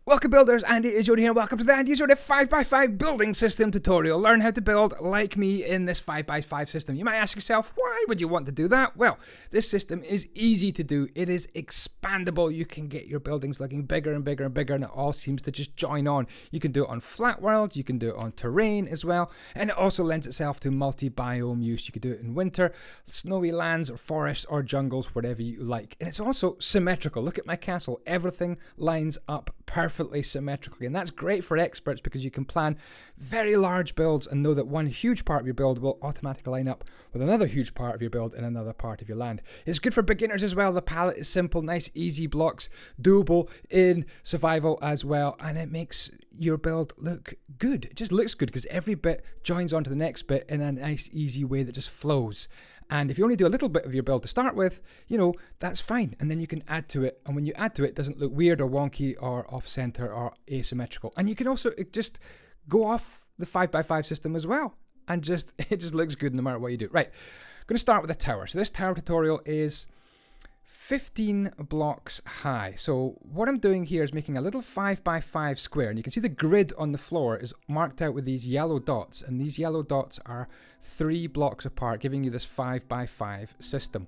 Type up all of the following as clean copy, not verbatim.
Welcome builders, Andyisyoda here. Welcome to the Andyisyoda 5x5 building system tutorial. Learn how to build like me in this 5x5 system. You might ask yourself, why would you want to do that? Well, this system is easy to do. It is expandable. You can get your buildings looking bigger and bigger and bigger, and it all seems to just join on. You can do it on flat worlds, you can do it on terrain as well, and it also lends itself to multi-biome use. You could do it in winter, snowy lands or forests or jungles, whatever you like. And it's also symmetrical. Look at my castle. Everything lines up perfectly symmetrically, and that's great for experts because you can plan very large builds and know that one huge part of your build will automatically line up with another huge part of your build in another part of your land. It's good for beginners as well. The palette is simple, nice, easy blocks, doable in survival as well, and it makes your build look good. It just looks good because every bit joins onto the next bit in a nice, easy way that just flows. And if you only do a little bit of your build to start with, you know, that's fine. And then you can add to it. And when you add to it, it doesn't look weird or wonky or off-center or asymmetrical. And you can also just go off the 5x5 system as well. And it just looks good no matter what you do. Right, I'm going to start with a tower. So this tower tutorial is 15 blocks high. So what I'm doing here is making a little 5x5 square, and you can see the grid on the floor is marked out with these yellow dots, and these yellow dots are 3 blocks apart, giving you this 5x5 system.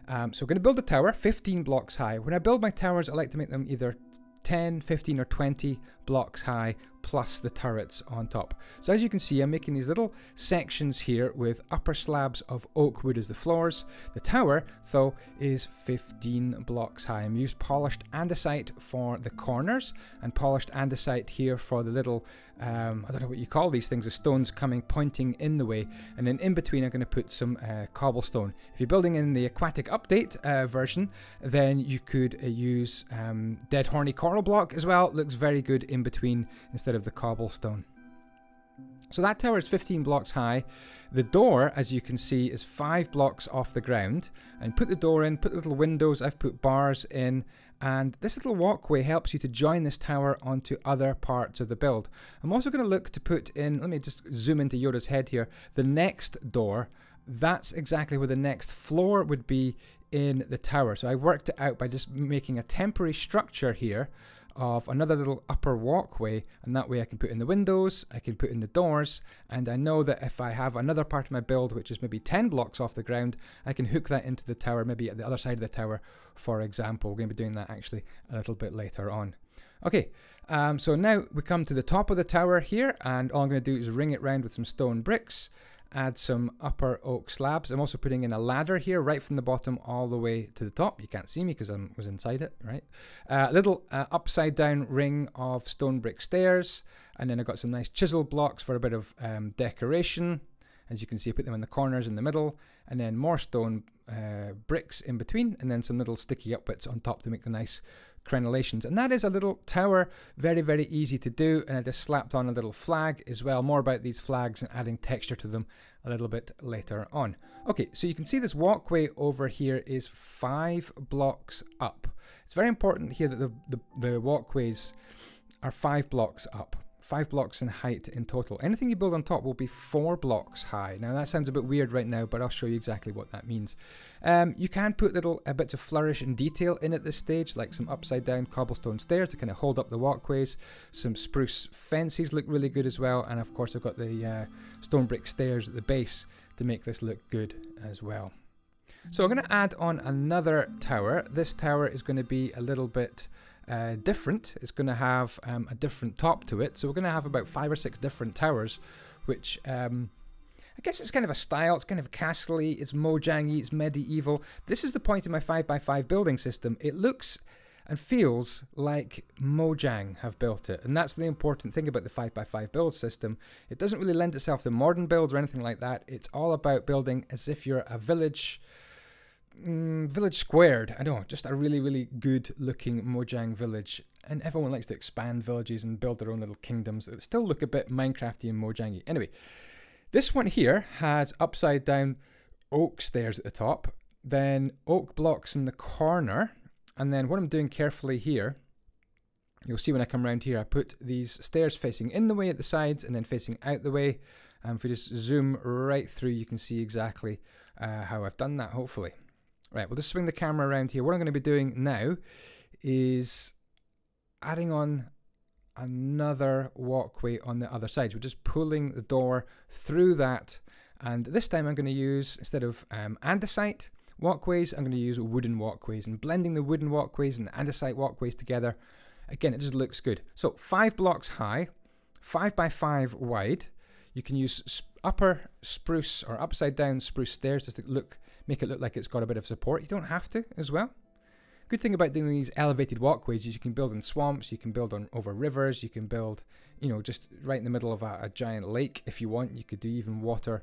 So we're going to build a tower 15 blocks high. When I build my towers, I like to make them either 10, 15 or 20 blocks high plus the turrets on top. So as you can see, I'm making these little sections here with upper slabs of oak wood as the floors. The tower, though, is 15 blocks high. I'm used polished andesite for the corners and polished andesite here for the little, I don't know what you call these things, the stones pointing in the way. And then in between, I'm going to put some cobblestone. If you're building in the aquatic update version, then you could use dead horny coral block as well. It looks very good in between instead of the cobblestone. So that tower is 15 blocks high. The door, as you can see, is 5 blocks off the ground. And put the door in, put little windows, I've put bars in, and this little walkway helps you to join this tower onto other parts of the build. I'm also going to look to put in, let me just zoom into Yoda's head here, the next door. That's exactly where the next floor would be in the tower. So I worked it out by just making a temporary structure here of another little upper walkway, and that way I can put in the windows, I can put in the doors, and I know that if I have another part of my build which is maybe 10 blocks off the ground, I can hook that into the tower, maybe at the other side of the tower, for example. We're going to be doing that actually a little bit later on. Okay, so now we come to the top of the tower here, and all I'm going to do is ring it round with some stone bricks, add some upper oak slabs. I'm also putting in a ladder here right from the bottom all the way to the top. You can't see me because I was inside it, right? Little upside down ring of stone brick stairs, and then I've got some nice chisel blocks for a bit of decoration. As you can see, I put them in the corners in the middle, and then more stone bricks in between, and then some little sticky up bits on top to make the nice crenellations. And that is a little tower, very, very easy to do. And I just slapped on a little flag as well. More about these flags and adding texture to them a little bit later on. Okay, so you can see this walkway over here is 5 blocks up. It's very important here that the walkways are 5 blocks up. 5 blocks in height in total. Anything you build on top will be 4 blocks high. Now that sounds a bit weird right now, but I'll show you exactly what that means. You can put little bits of flourish and detail in at this stage, like some upside down cobblestone stairs to kind of hold up the walkways. Some spruce fences look really good as well, and of course I've got the stone brick stairs at the base to make this look good as well. So I'm going to add on another tower. This tower is going to be a little bit different. It's going to have a different top to it. So we're going to have about 5 or 6 different towers, which I guess it's kind of a style. It's kind of castle-y, it's Mojang-y, it's medieval. This is the point in my 5x5 building system. It looks and feels like Mojang have built it, and that's the important thing about the 5x5 build system. It doesn't really lend itself to modern builds or anything like that. It's all about building as if you're a village squared. I know, just a really, really good looking Mojang village. And everyone likes to expand villages and build their own little kingdoms that still look a bit Minecrafty and Mojang-y. Anyway, this one here has upside down oak stairs at the top, then oak blocks in the corner, and then what I'm doing carefully here, you'll see when I come around here, I put these stairs facing in the way at the sides and then facing out the way. And if we just zoom right through, you can see exactly how I've done that, hopefully. Right, we'll just swing the camera around here. What I'm going to be doing now is adding on another walkway on the other side. We're just pulling the door through that, and this time I'm going to use, instead of andesite walkways, I'm going to use wooden walkways, and blending the wooden walkways and andesite walkways together, again, it just looks good. So 5 blocks high, 5 by 5 wide. You can use upper spruce or upside down spruce stairs just to make it look like it's got a bit of support. You don't have to as well. Good thing about doing these elevated walkways is you can build in swamps, you can build over rivers, you can build, you know, just right in the middle of a giant lake if you want. You could do even water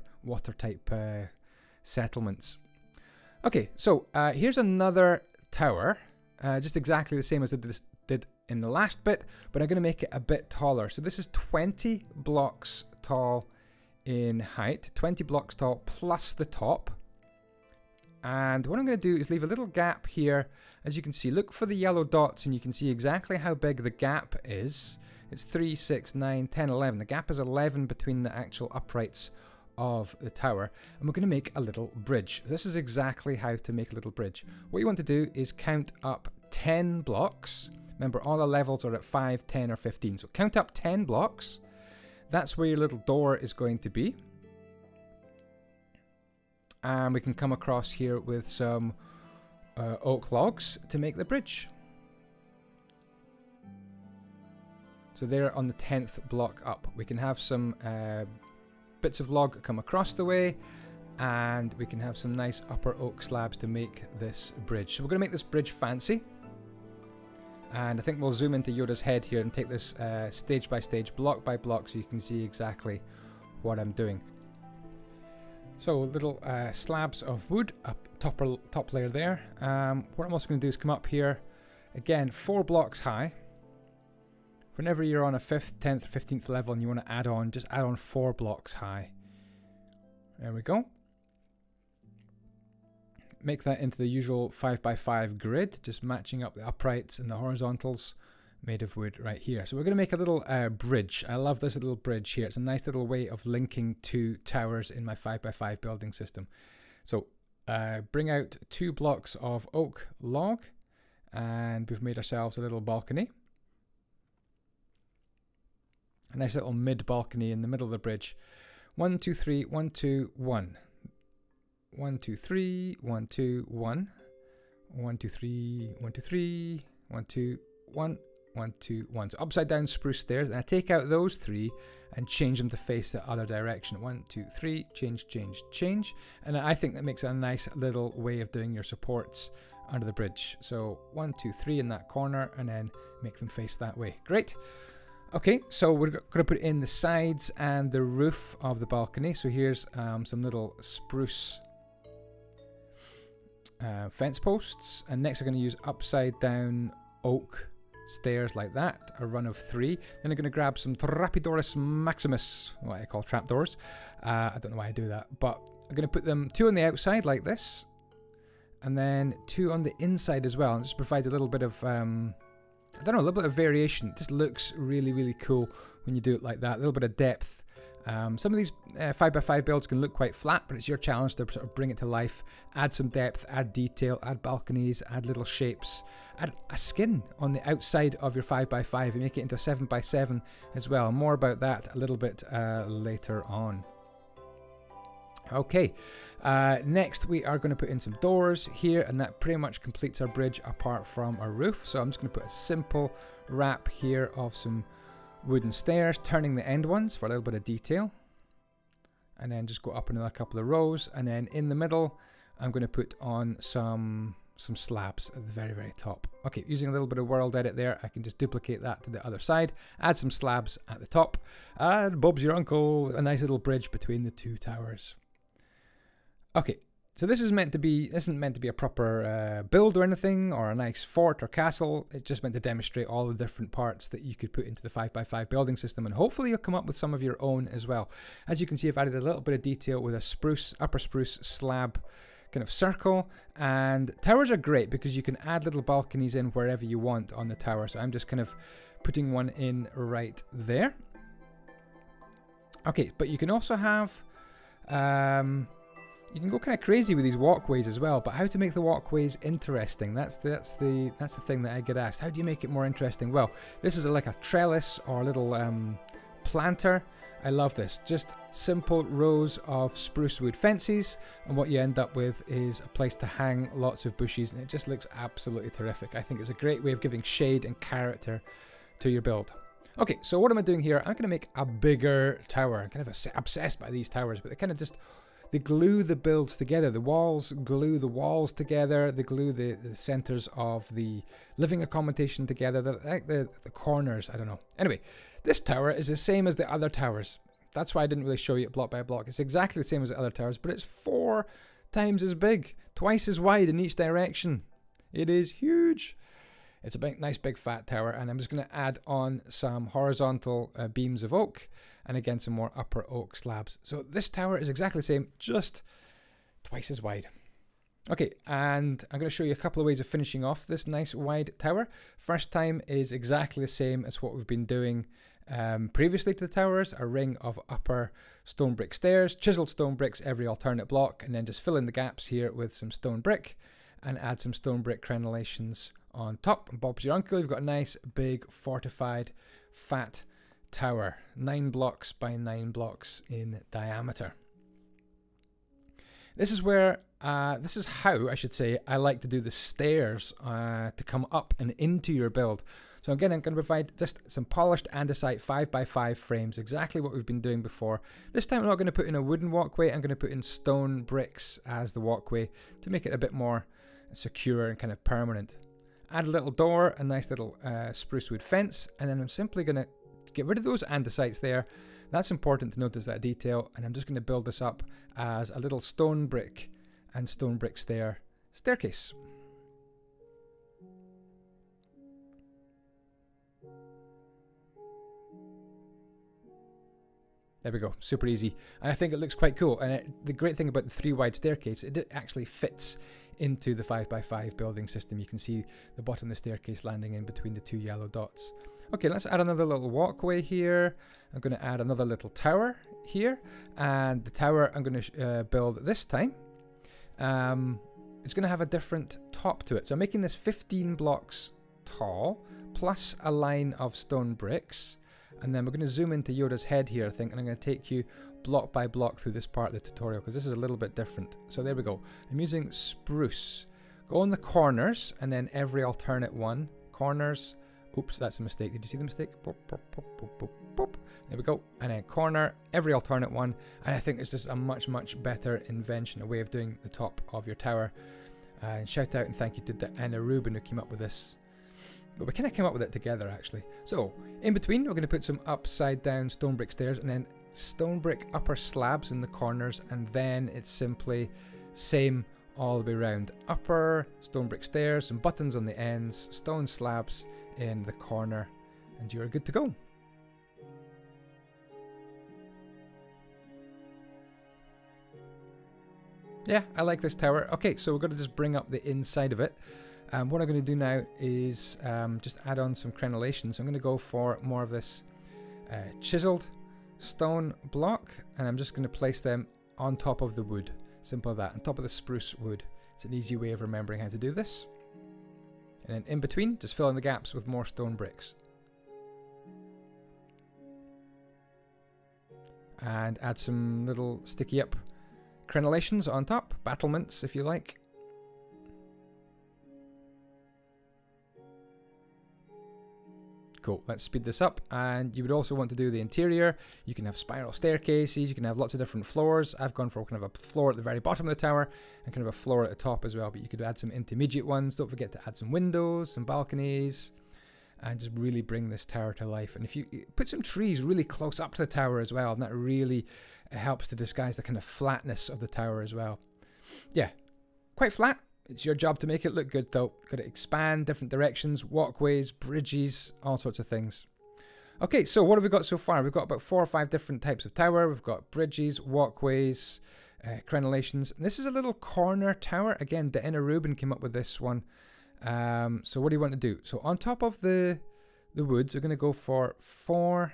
type settlements. Okay, so here's another tower, just exactly the same as I did in the last bit, but I'm going to make it a bit taller. So this is 20 blocks tall in height, 20 blocks tall plus the top. And what I'm going to do is leave a little gap here. As you can see, look for the yellow dots and you can see exactly how big the gap is. It's 3, 6, 9, 10, 11. The gap is 11 between the actual uprights of the tower. And we're going to make a little bridge. This is exactly how to make a little bridge. What you want to do is count up 10 blocks. Remember, all the levels are at 5, 10, or 15. So count up 10 blocks. That's where your little door is going to be. And we can come across here with some oak logs to make the bridge. So they're on the 10th block up. We can have some bits of log come across the way, and we can have some nice upper oak slabs to make this bridge. So we're going to make this bridge fancy. And I think we'll zoom into Yoda's head here and take this stage by stage, block by block, so you can see exactly what I'm doing. So little slabs of wood up top layer there. What I'm also going to do is come up here, again 4 blocks high. Whenever you're on a 5th, 10th, 15th level and you want to add on, just add on 4 blocks high. There we go. Make that into the usual 5 by 5 grid, just matching up the uprights and the horizontals made of wood right here. So we're going to make a little bridge. I love this little bridge here. It's a nice little way of linking 2 towers in my 5 by 5 building system. So bring out 2 blocks of oak log, and we've made ourselves a little balcony. A nice little mid balcony in the middle of the bridge. 1, 2, 3, 1, 2, 1. 1, 2, 3, 1, 2, 1. 1, 2, 3, 1, 2, 3, 1, 2, 1. 1, 2, 1. So upside down spruce stairs, and I take out those 3 and change them to face the other direction. 1, 2, 3, change, change, change. And I think that makes a nice little way of doing your supports under the bridge. So 1, 2, 3 in that corner, and then make them face that way. Great. Okay, so we're going to put in the sides and the roof of the balcony. So here's some little spruce fence posts, and next I'm going to use upside down oak stairs like that, a run of 3. Then I'm going to grab some Trapedoris Maximus, what I call trapdoors. I don't know why I do that, but I'm going to put them 2 on the outside like this, and then 2 on the inside as well. And just provides a little bit of, I don't know, a little bit of variation. It just looks really, really cool when you do it like that. A little bit of depth. Some of these 5 by 5 builds can look quite flat, but it's your challenge to sort of bring it to life. Add some depth, add detail, add balconies, add little shapes, add a skin on the outside of your 5 by 5 and make it into a 7 by 7 as well. More about that a little bit later on. Okay, next we are going to put in some doors here, and that pretty much completes our bridge apart from our roof. So I'm just going to put a simple wrap here of some wooden stairs, turning the end ones for a little bit of detail, and then just go up another couple of rows, and then in the middle I'm going to put on some slabs at the very, very top. Okay, using a little bit of world edit there, I can just duplicate that to the other side, add some slabs at the top, and Bob's your uncle, a nice little bridge between the 2 towers. Okay, so this isn't meant to be a proper build or anything, or a nice fort or castle. It's just meant to demonstrate all the different parts that you could put into the 5 by 5 building system, and hopefully you'll come up with some of your own as well. As you can see, I've added a little bit of detail with a upper spruce slab kind of circle, and towers are great because you can add little balconies in wherever you want on the tower. So I'm just kind of putting one in right there. Okay, but you can also have You can go kind of crazy with these walkways as well, but how to make the walkways interesting? That's the thing that I get asked. How do you make it more interesting? Well, this is like a trellis or a little planter. I love this. Just simple rows of spruce wood fences, and what you end up with is a place to hang lots of bushes, and it just looks absolutely terrific. I think it's a great way of giving shade and character to your build. Okay, so what am I doing here? I'm going to make a bigger tower. I'm kind of obsessed by these towers, but they kind of just... they glue the builds together. The walls glue the walls together. They glue the centers of the living accommodation together. Like the corners, I don't know. Anyway, this tower is the same as the other towers. That's why I didn't really show you it block by block. It's exactly the same as the other towers, but it's 4 times as big, twice as wide in each direction. It is huge. It's a big, nice big fat tower, and I'm just going to add on some horizontal beams of oak, and again some more upper oak slabs. So this tower is exactly the same, just twice as wide. Okay, and I'm going to show you a couple of ways of finishing off this nice wide tower. First time is exactly the same as what we've been doing previously to the towers. A ring of upper stone brick stairs, chiseled stone bricks every alternate block, and then just fill in the gaps here with some stone brick and add some stone brick crenellations on top. And Bob's your uncle. You've got a nice big fortified fat tower, 9 blocks by 9 blocks in diameter. This is where this is how I should say I like to do the stairs to come up and into your build. So again, I'm going to provide just some polished andesite 5x5 frames, exactly what we've been doing before. This time I'm not going to put in a wooden walkway. I'm going to put in stone bricks as the walkway to make it a bit more secure and kind of permanent. Add a little door, a nice little spruce wood fence, and then I'm simply going to get rid of those andesites there. That's important to notice that detail, and I'm just going to build this up as a little stone brick and stone brick staircase. There we go, super easy, and I think it looks quite cool. And the great thing about the 3 wide staircase, it actually fits into the 5x5 building system. You can see the bottom of the staircase landing in between the 2 yellow dots. Okay, let's add another little walkway here. I'm going to add another little tower here, and the tower I'm going to build this time. It's going to have a different top to it. So I'm making this 15 blocks tall, plus a line of stone bricks. And then we're going to zoom into Yoda's head here, I think, and I'm going to take you block by block through this part of the tutorial, because this is a little bit different. So there we go. I'm using spruce. Go on the corners, and then every alternate one. Corners. Oops, that's a mistake. Did you see the mistake? Boop, boop, boop, boop, boop, boop. There we go. And then corner, every alternate one. And I think it's just a much, much better invention, a way of doing the top of your tower. And shout out and thank you to Anna Rubin who came up with this. But we kind of came up with it together, actually. So, in between, we're going to put some upside down stone brick stairs, and then stone brick upper slabs in the corners, and then it's simply same all the way around. Upper stone brick stairs, some buttons on the ends, stone slabs in the corner, and you're good to go. Yeah, I like this tower. Okay, so we're going to just bring up the inside of it. What I'm going to do now is just add on some crenellations. I'm going to go for more of this chiseled stone block, and I'm just going to place them on top of the wood. Simple as that, on top of the spruce wood. It's an easy way of remembering how to do this. And then in between, just fill in the gaps with more stone bricks. And add some little sticky up crenellations on top, battlements if you like. Cool, let's speed this up. And you would also want to do the interior. You can have spiral staircases, you can have lots of different floors. I've gone for kind of a floor at the very bottom of the tower and kind of a floor at the top as well, but you could add some intermediate ones. Don't forget to add some windows, some balconies, and just really bring this tower to life. And if you put some trees really close up to the tower as well, and that really helps to disguise the kind of flatness of the tower as well. Yeah, quite flat. It's your job to make it look good though. Got to expand different directions, walkways, bridges, all sorts of things. Okay, so what have we got so far? We've got about 4 or 5 different types of tower. We've got bridges, walkways, crenellations. And this is a little corner tower. Again, Diana Rubin came up with this one. So what do you want to do? So on top of the woods, we're going to go for 4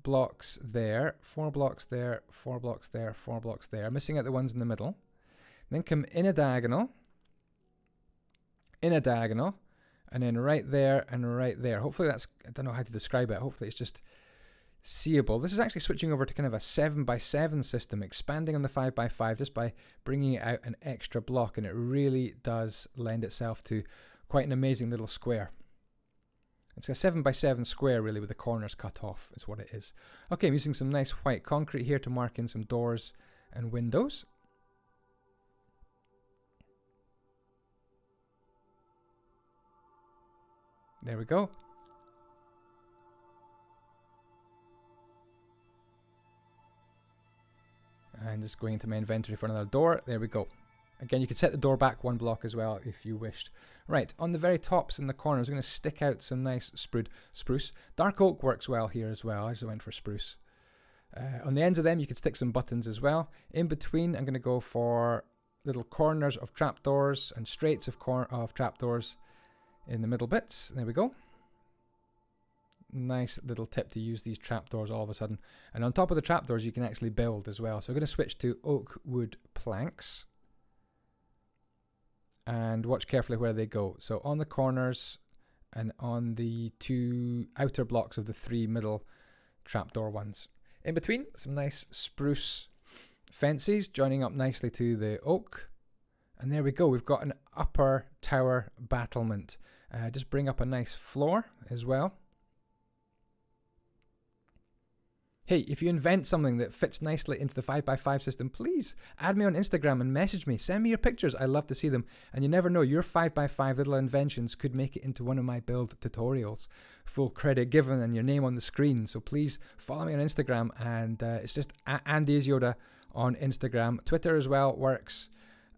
blocks there, 4 blocks there, 4 blocks there, 4 blocks there. Missing out the ones in the middle. then come in a diagonal, and then right there and right there. Hopefully that's, I don't know how to describe it. Hopefully it's just seeable. This is actually switching over to kind of a 7x7 system, expanding on the 5x5 just by bringing it out an extra block, and it really does lend itself to quite an amazing little square. It's a 7x7 square really, with the corners cut off is what it is. Okay, I'm using some nice white concrete here to mark in some doors and windows. There we go. And just going into my inventory for another door. There we go. Again, you could set the door back one block as well if you wished. Right, on the very tops and the corners, I'm going to stick out some nice spruce. Dark oak works well here as well. I just went for spruce. On the ends of them, you could stick some buttons as well. In between, I'm going to go for little corners of trapdoors and straights of trapdoors in the middle bits. There we go. Nice little tip to use these trapdoors all of a sudden. And on top of the trapdoors, you can actually build as well. So I'm going to switch to oak wood planks. And watch carefully where they go. So on the corners and on the 2 outer blocks of the 3 middle trapdoor ones. In between, some nice spruce fences joining up nicely to the oak. And there we go. We've got an upper tower battlement. Just bring up a nice floor as well. Hey, if you invent something that fits nicely into the 5x5 system, please add me on Instagram and message me. Send me your pictures. I love to see them. And you never know, your 5x5 little inventions could make it into one of my build tutorials. Full credit given and your name on the screen. So please follow me on Instagram. And it's just Andyisyoda on Instagram. Twitter as well works.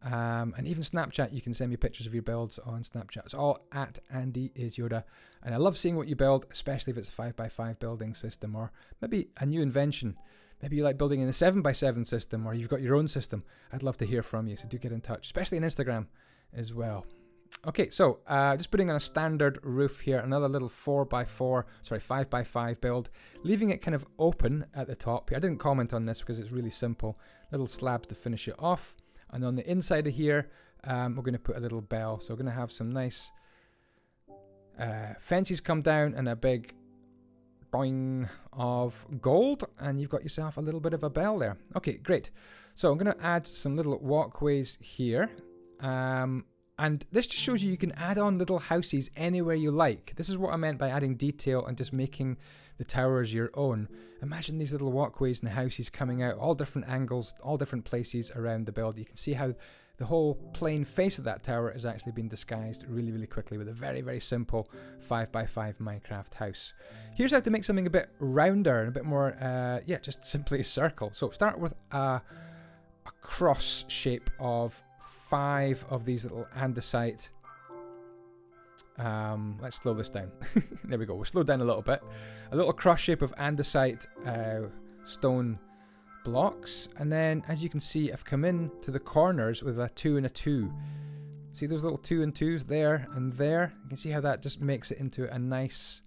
And even Snapchat, you can send me pictures of your builds on Snapchat. It's all at Andyisyoda. And I love seeing what you build, especially if it's a 5x5 building system or maybe a new invention. Maybe you like building in a 7x7 system or you've got your own system. I'd love to hear from you, so do get in touch, especially on Instagram as well. Okay, so just putting on a standard roof here, another little 5x5 build, leaving it kind of open at the top. I didn't comment on this because it's really simple. Little slabs to finish it off. And on the inside of here, we're going to put a little bell. So we're going to have some nice fences come down and a big boing of gold. And you've got yourself a little bit of a bell there. Okay, great. So I'm going to add some little walkways here. And this just shows you can add on little houses anywhere you like. This is what I meant by adding detail and just making the towers your own. Imagine these little walkways and houses coming out, all different angles, all different places around the build. You can see how the whole plain face of that tower has actually been disguised really, really quickly with a very, very simple 5x5 Minecraft house. Here's how to make something a bit rounder and a bit more, yeah, just simply a circle. So start with a cross shape of 5 of these little andesite. Let's slow this down. There we go. We'll slow down a little bit. A little cross shape of andesite stone blocks. And then, as you can see, I've come in to the corners with a 2 and a 2. See those little 2 and 2s there and there? You can see how that just makes it into a nice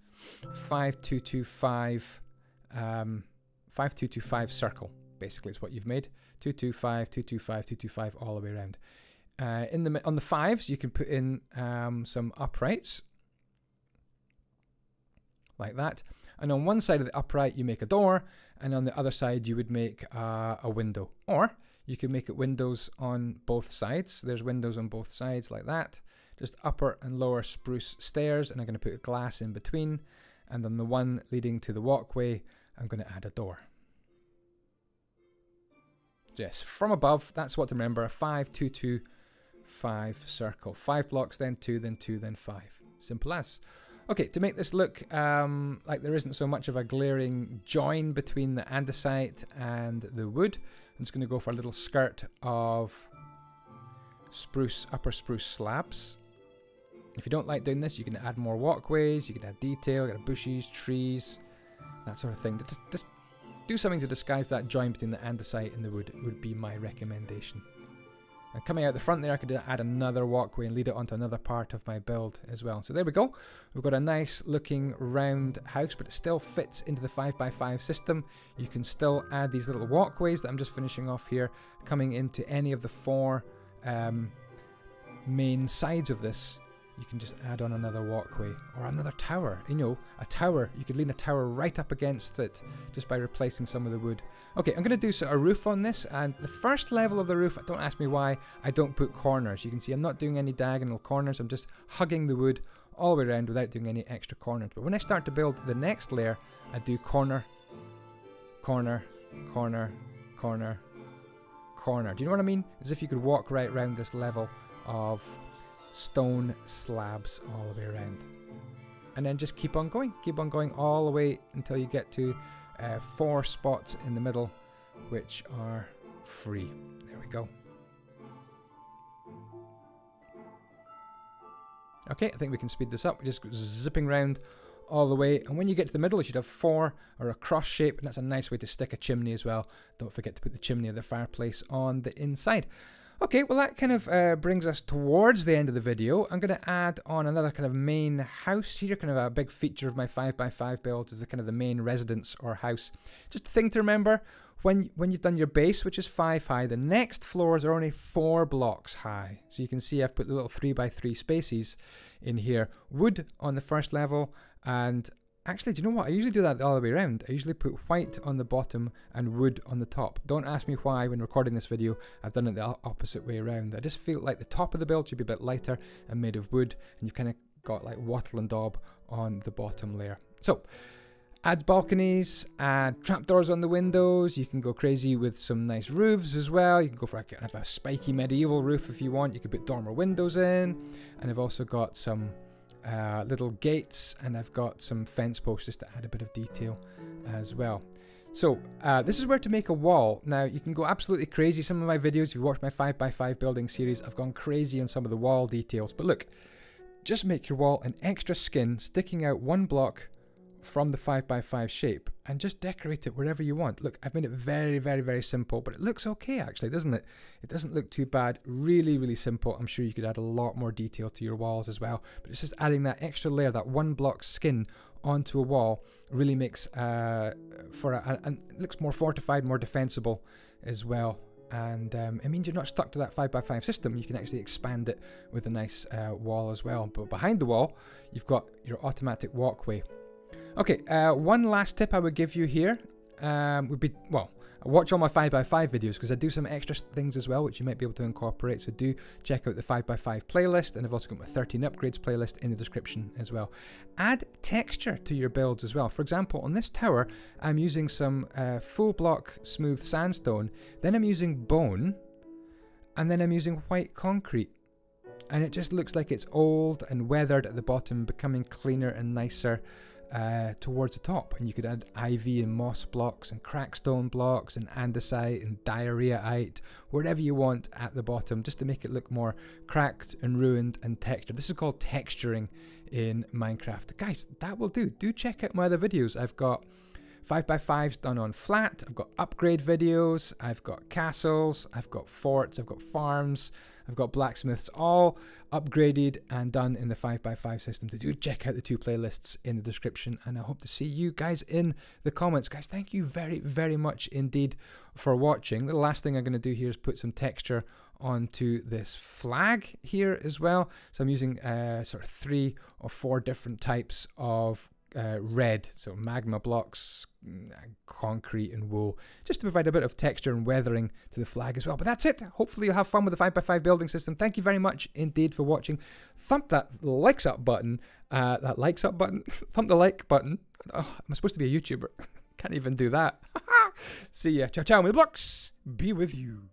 5-2-2-5 5-2-2-5 circle. Basically, it's what you've made. 2-2-5, 2-2-5, 2-2-5 all the way around. On the 5s, you can put in some uprights like that. And on one side of the upright, you make a door, and on the other side, you would make a window. Or you can make it windows on both sides. There's windows on both sides like that. Just upper and lower spruce stairs, and I'm going to put a glass in between. And on the one leading to the walkway, I'm going to add a door. Yes, from above, that's what to remember, a 5-2-2-5 circle. 5 blocks, then 2, then 2, then 5. Simple as. Okay, to make this look like there isn't so much of a glaring join between the andesite and the wood, I'm just going to go for a little skirt of spruce, upper spruce slabs. If you don't like doing this, you can add more walkways, you can add detail, you can add bushes, trees, that sort of thing. Just do something to disguise that join between the andesite and the wood would be my recommendation. And coming out the front there, I could add another walkway and lead it onto another part of my build as well. So there we go. We've got a nice looking round house, but it still fits into the 5x5 system. You can still add these little walkways that I'm just finishing off here, coming into any of the 4 main sides of this, you can just add on another walkway or another tower. You know, a tower, you could lean a tower right up against it just by replacing some of the wood. Okay, I'm going to do a roof on this, and the first level of the roof, don't ask me why, I don't put corners. You can see I'm not doing any diagonal corners, I'm just hugging the wood all the way around without doing any extra corners. But when I start to build the next layer, I do corner, corner, corner, corner, corner. Do you know what I mean? As if you could walk right around this level of stone slabs all the way around. And then just keep on going all the way until you get to 4 spots in the middle, which are free. There we go. Okay, I think we can speed this up. We're just zipping around all the way, and when you get to the middle, you should have 4 or a cross shape, and that's a nice way to stick a chimney as well. Don't forget to put the chimney of the fireplace on the inside. Okay, well that kind of brings us towards the end of the video. I'm going to add on another kind of main house here. Kind of a big feature of my 5x5 builds is the kind of the main residence or house. Just a thing to remember, when you've done your base, which is 5 high, the next floors are only 4 blocks high. So you can see I've put the little 3x3 spaces in here. Wood on the first level, and actually, do you know what? I usually do that the other way around. I usually put white on the bottom and wood on the top. Don't ask me why when recording this video. I've done it the opposite way around. I just feel like the top of the build should be a bit lighter and made of wood, and you've kind of got like wattle and daub on the bottom layer. So, add balconies, add trapdoors on the windows. You can go crazy with some nice roofs as well. You can go for a kind of a spiky medieval roof if you want. You could put dormer windows in, and I've also got some little gates, and I've got some fence posts just to add a bit of detail as well. So this is where to make a wall. Now you can go absolutely crazy. Some of my videos, if you watch my 5x5 building series, I've gone crazy on some of the wall details. But look, just make your wall an extra skin sticking out 1 block from the 5x5 shape, and just decorate it wherever you want. Look, I've made it very, very, very simple, but it looks okay actually, doesn't it? It doesn't look too bad. Really, really simple. I'm sure you could add a lot more detail to your walls as well, but it's just adding that extra layer, that 1 block skin onto a wall, really makes and it looks more fortified, more defensible as well. And it means you're not stuck to that 5x5 system. You can actually expand it with a nice wall as well. But behind the wall, you've got your automatic walkway. Okay, one last tip I would give you here would be, well, watch all my 5x5 videos, because I do some extra things as well which you might be able to incorporate. So do check out the 5x5 playlist, and I've also got my 13 upgrades playlist in the description as well. Add texture to your builds as well. For example, on this tower, I'm using some full block smooth sandstone, then I'm using bone, and then I'm using white concrete. And it just looks like it's old and weathered at the bottom, becoming cleaner and nicer towards the top. And you could add ivy and moss blocks and crackstone blocks and andesite and diarrheaite, whatever you want at the bottom, just to make it look more cracked and ruined and textured. This is called texturing in Minecraft. Guys, that will do. Do check out my other videos. I've got 5x5s done on flat, I've got upgrade videos, I've got castles, I've got forts, I've got farms, I've got blacksmiths, all upgraded and done in the 5x5 system. So do check out the 2 playlists in the description, and I hope to see you guys in the comments. Guys, thank you very, very much indeed for watching. The last thing I'm going to do here is put some texture onto this flag here as well. So I'm using sort of 3 or 4 different types of red, so magma blocks, concrete and wool, just to provide a bit of texture and weathering to the flag as well. But that's it. Hopefully you'll have fun with the 5x5 building system. Thank you very much indeed for watching. Thump that likes up button, thump the like button. Oh, I'm supposed to be a YouTuber. Can't even do that. See ya. Ciao, ciao. May the blocks be with you.